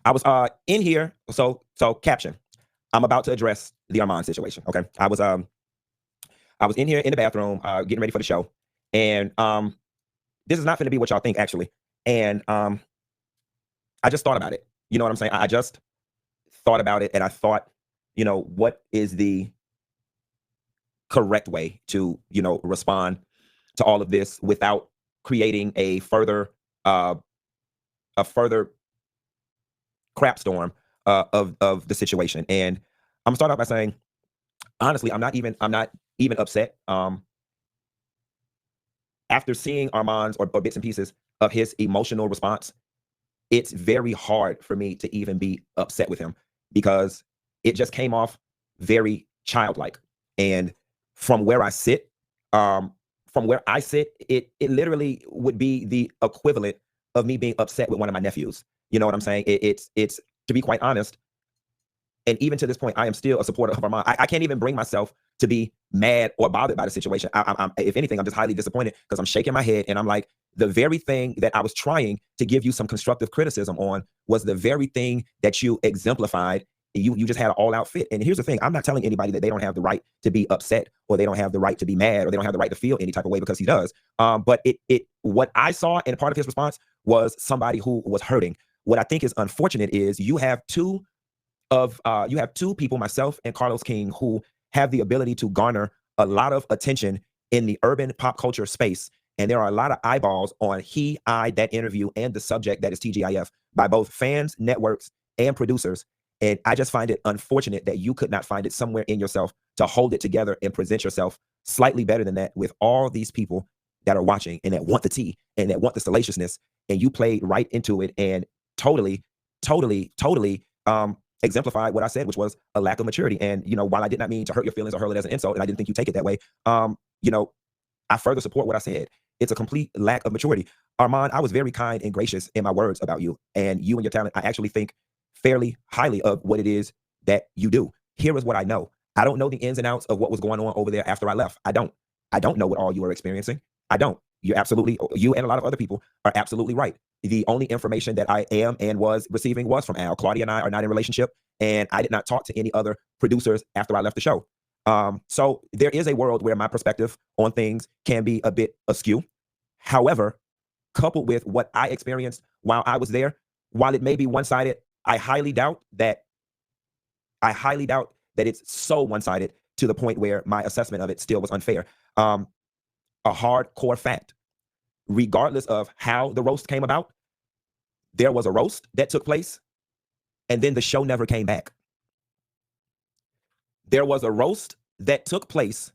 I was in here, so caption. I'm about to address the Armon situation. Okay. I was in here in the bathroom, getting ready for the show. And this is not gonna be what y'all think, actually. And I just thought about it. You know what I'm saying? I just thought about it, and I thought, what is the correct way to, respond to all of this without creating a further crap storm of the situation. And I'm gonna start off by saying, honestly, I'm not even upset. After seeing Armand's or bits and pieces of his emotional response, it's very hard for me to even be upset with him because it just came off very childlike. And from where I sit, it literally would be the equivalent of me being upset with one of my nephews. You know what I'm saying? It's to be quite honest, and even to this point, I am still a supporter of Armand. I can't even bring myself to be mad or bothered by the situation. I'm if anything, I'm just highly disappointed because I'm shaking my head and I'm like, the very thing that I was trying to give you some constructive criticism on was the very thing that you exemplified. You just had an all-out fit. And here's the thing: I'm not telling anybody that they don't have the right to be upset, or they don't have the right to be mad, or they don't have the right to feel any type of way, because he does. But what I saw in part of his response was somebody who was hurting. What I think is unfortunate is you have two people, myself and Carlos King, who have the ability to garner a lot of attention in the urban pop culture space. And there are a lot of eyeballs on that interview, and the subject that is TGIF by both fans, networks, and producers. And I just find it unfortunate that you could not find it somewhere in yourself to hold it together and present yourself slightly better than that with all these people that are watching and that want the tea and that want the salaciousness. And you played right into it and totally exemplified what I said, which was a lack of maturity. And, while I did not mean to hurt your feelings or hurl it as an insult, and I didn't think you take it that way, I further support what I said. It's a complete lack of maturity. Armand, I was very kind and gracious in my words about you, and you and your talent. I actually think fairly highly of what it is that you do. Here is what I know. I don't know the ins and outs of what was going on over there after I left. I don't know what all you were experiencing. I don't. You and a lot of other people are absolutely right. The only information that I am and was receiving was from Al. Claudia and I are not in a relationship, and I did not talk to any other producers after I left the show. So there is a world where my perspective on things can be a bit askew. However, coupled with what I experienced while I was there, while it may be one-sided, I highly doubt that it's so one-sided to the point where my assessment of it still was unfair. A hardcore fact: regardless of how the roast came about, there was a roast that took place, and then the show never came back. There was a roast that took place,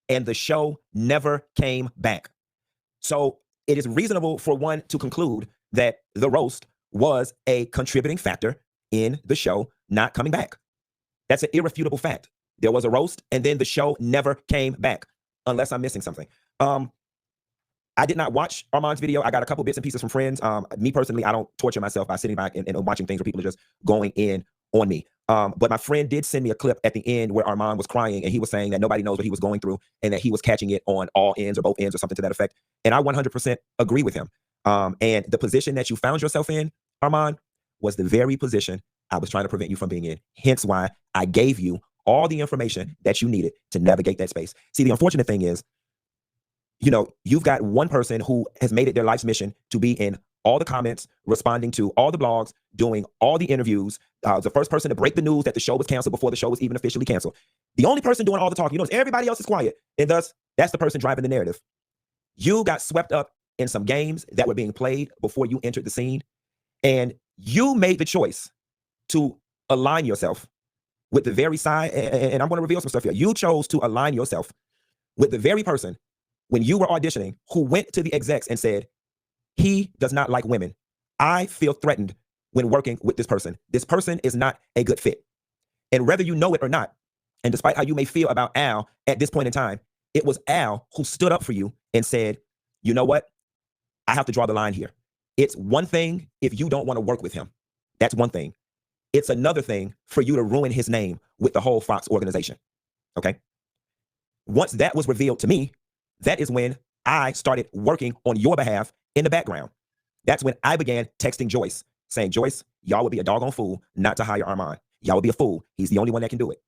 and the show never came back. So it is reasonable for one to conclude that the roast was a contributing factor in the show not coming back. That's an irrefutable fact. There was a roast, and then the show never came back, unless I'm missing something. I did not watch Armand's video. I got a couple bits and pieces from friends. Me personally, I don't torture myself by sitting back and watching things where people are just going in on me. But my friend did send me a clip at the end where Armand was crying, and he was saying that nobody knows what he was going through and that he was catching it on all ends or both ends or something to that effect. And I 100% agree with him. And the position that you found yourself in, Armand, was the very position I was trying to prevent you from being in. Hence why I gave you all the information that you needed to navigate that space. See, the unfortunate thing is, you've got one person who has made it their life's mission to be in all the comments, responding to all the blogs, doing all the interviews, the first person to break the news that the show was canceled before the show was even officially canceled. The only person doing all the talking, everybody else is quiet. And thus, that's the person driving the narrative. You got swept up in some games that were being played before you entered the scene. And you made the choice to align yourself with the very side. And I'm going to reveal some stuff here. You chose to align yourself with the very person when you were auditioning who went to the execs and said, he does not like women. I feel threatened when working with this person. This person is not a good fit. And whether you know it or not, and despite how you may feel about Al at this point in time, it was Al who stood up for you and said, you know what? I have to draw the line here. It's one thing if you don't want to work with him. That's one thing. It's another thing for you to ruin his name with the whole Fox organization. Okay? Once that was revealed to me, that is when I started working on your behalf in the background. That's when I began texting Joyce, saying, Joyce, y'all would be a doggone fool not to hire Armon. Y'all would be a fool. He's the only one that can do it.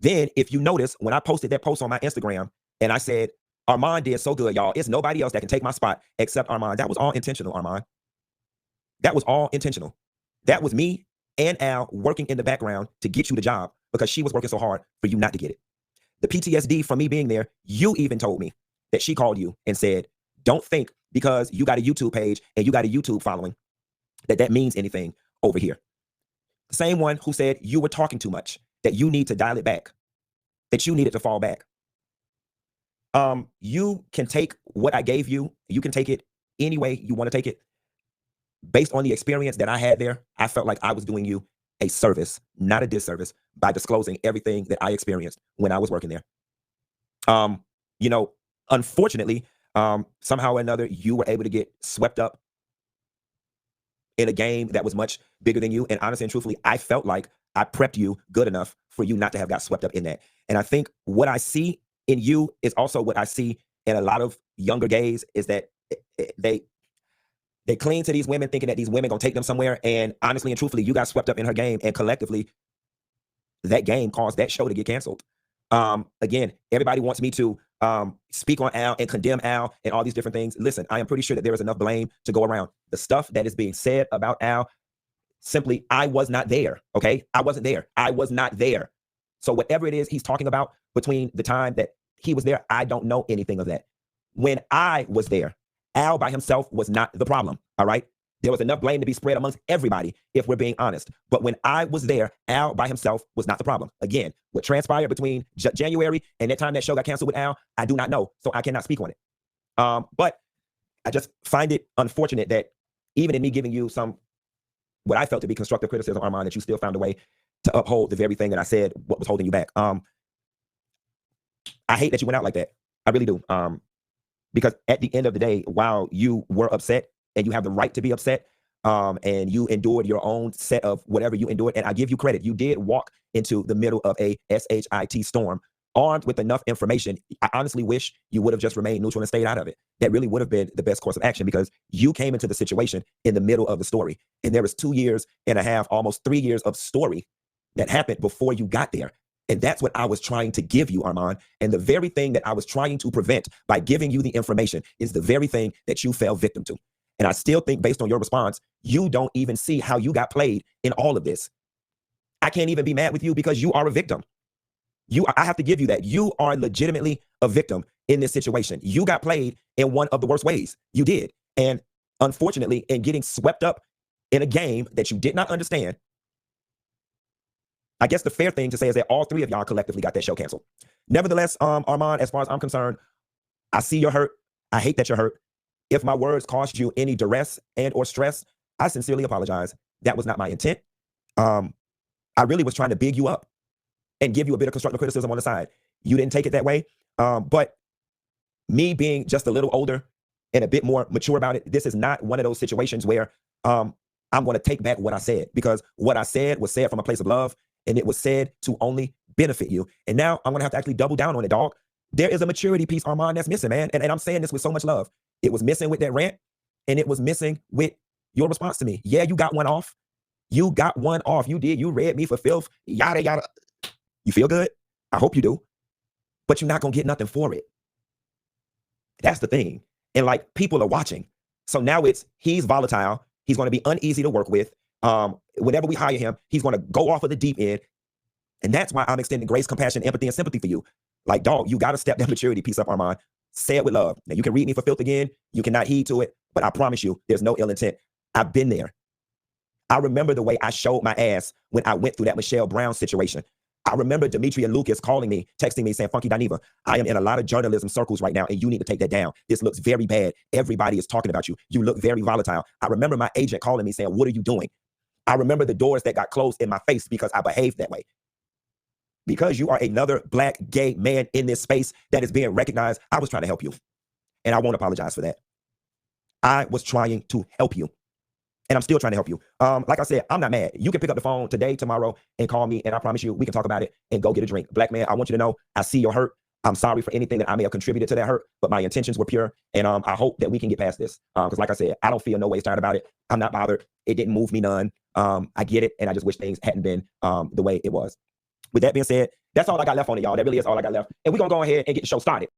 Then, if you notice, when I posted that post on my Instagram and I said, Armon did so good, y'all, it's nobody else that can take my spot except Armon. That was all intentional, Armon. That was all intentional. That was me and Al working in the background to get you the job because she was working so hard for you not to get it. The PTSD from me being there, you even told me that she called you and said, don't think because you got a YouTube page and you got a YouTube following that means anything over here. The same one who said you were talking too much, that you need to dial it back, that you needed to fall back. You can take what I gave you. You can take it any way you want to take it. Based on the experience that I had there, I felt like I was doing you a service, not a disservice, by disclosing everything that I experienced when I was working there. You know, unfortunately, somehow or another, you were able to get swept up in a game that was much bigger than you. And honestly and truthfully, I felt like I prepped you good enough for you not to have got swept up in that. And I think what I see in you is also what I see in a lot of younger gays is that they cling to these women thinking that these women gonna take them somewhere. And honestly and truthfully, you got swept up in her game, and collectively, that game caused that show to get canceled. Again, everybody wants me to speak on Al and condemn Al and all these different things. Listen, I am pretty sure that there is enough blame to go around. The stuff that is being said about Al, simply, I was not there, okay? I wasn't there. I was not there. So whatever it is he's talking about between the time that he was there, I don't know anything of that. When I was there, Al by himself was not the problem, all right? There was enough blame to be spread amongst everybody, if we're being honest. But when I was there, Al by himself was not the problem. Again, what transpired between January and that time that show got canceled with Al, I do not know, so I cannot speak on it. But I just find it unfortunate that even in me giving you some, what I felt to be constructive criticism, Armon, that you still found a way to uphold the very thing that I said, what was holding you back. I hate that you went out like that. I really do. Because at the end of the day, while you were upset and you have the right to be upset, and you endured your own set of whatever you endured, and I give you credit, you did walk into the middle of a SHIT storm armed with enough information. I honestly wish you would have just remained neutral and stayed out of it. That really would have been the best course of action, because you came into the situation in the middle of the story. And there was 2.5 years, almost 3 years of story that happened before you got there. And that's what I was trying to give you, Armon. And the very thing that I was trying to prevent by giving you the information is the very thing that you fell victim to. And I still think, based on your response, you don't even see how you got played in all of this. I can't even be mad with you because you are a victim. I have to give you that. You are legitimately a victim in this situation. You got played in one of the worst ways. You did. And unfortunately, in getting swept up in a game that you did not understand, I guess the fair thing to say is that all three of y'all collectively got that show canceled. Nevertheless, Armon, as far as I'm concerned, I see you're hurt. I hate that you're hurt. If my words caused you any duress and or stress, I sincerely apologize. That was not my intent. I really was trying to big you up and give you a bit of constructive criticism on the side. You didn't take it that way. But me being just a little older and a bit more mature about it, this is not one of those situations where I'm going to take back what I said, because what I said was said from a place of love, and it was said to only benefit you. And now I'm going to have to actually double down on it, dog. There is a maturity piece, Armon, that's missing, man. And I'm saying this with so much love. It was missing with that rant, and it was missing with your response to me. Yeah, you got one off. You got one off. You did. You read me for filth. Yada, yada. You feel good? I hope you do. But you're not going to get nothing for it. That's the thing. And like, people are watching. So now he's volatile. He's going to be uneasy to work with. Whenever we hire him, he's going to go off of the deep end. And that's why I'm extending grace, compassion, empathy, and sympathy for you. Like, dog, you got to step that maturity piece up, Armon. Say it with love. Now, you can read me for filth again. You cannot heed to it. But I promise you, there's no ill intent. I've been there. I remember the way I showed my ass when I went through that Michelle Brown situation. I remember Demetria Lucas calling me, texting me, saying, Funky Dineva, I am in a lot of journalism circles right now, and you need to take that down. This looks very bad. Everybody is talking about you. You look very volatile. I remember my agent calling me saying, what are you doing? I remember the doors that got closed in my face because I behaved that way. Because you are another Black gay man in this space that is being recognized, I was trying to help you. And I won't apologize for that. I was trying to help you. And I'm still trying to help you. Like I said, I'm not mad. You can pick up the phone today, tomorrow, and call me, and I promise you, we can talk about it and go get a drink. Black man, I want you to know, I see your hurt. I'm sorry for anything that I may have contributed to that hurt, but my intentions were pure. And I hope that we can get past this. Because like I said, I don't feel no ways tired about it. I'm not bothered. It didn't move me none. I get it. And I just wish things hadn't been the way it was. With that being said, that's all I got left on it, y'all. That really is all I got left. And we're going to go ahead and get the show started.